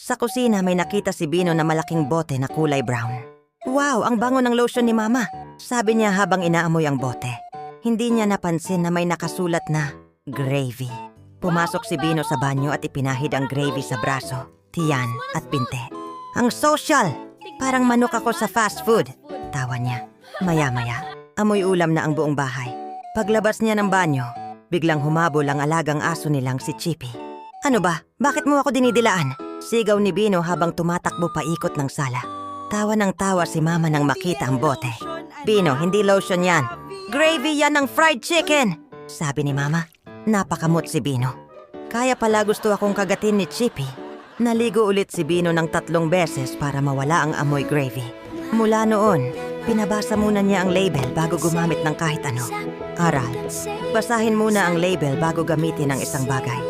Sa kusina may nakita si Bino na malaking bote na kulay brown. Wow, ang bango ng lotion ni Mama, sabi niya habang inaamoy ang bote. Hindi niya napansin na may nakasulat na gravy. Pumasok si Bino sa banyo at ipinahid ang gravy sa braso, tiyan at pinte. Ang social! Parang manok ako sa fast food, tawa niya. Maya-maya, amoy ulam na ang buong bahay. Paglabas niya ng banyo, biglang humabol ang alagang aso nilang si Chippy. Ano ba? Bakit mo ako dinidilaan? Sigaw ni Bino habang tumatakbo paikot ng sala. Tawa ng tawa si Mama nang makita ang bote. Bino, hindi lotion yan. Gravy yan ng fried chicken! Sabi ni Mama. Napakamot si Bino. Kaya pala gusto akong kagatin ni Chippy. Naligo ulit si Bino ng 3 beses para mawala ang amoy gravy. Mula noon, pinabasa muna niya ang label bago gumamit ng kahit ano. Aral, basahin muna ang label bago gamitin ang isang bagay.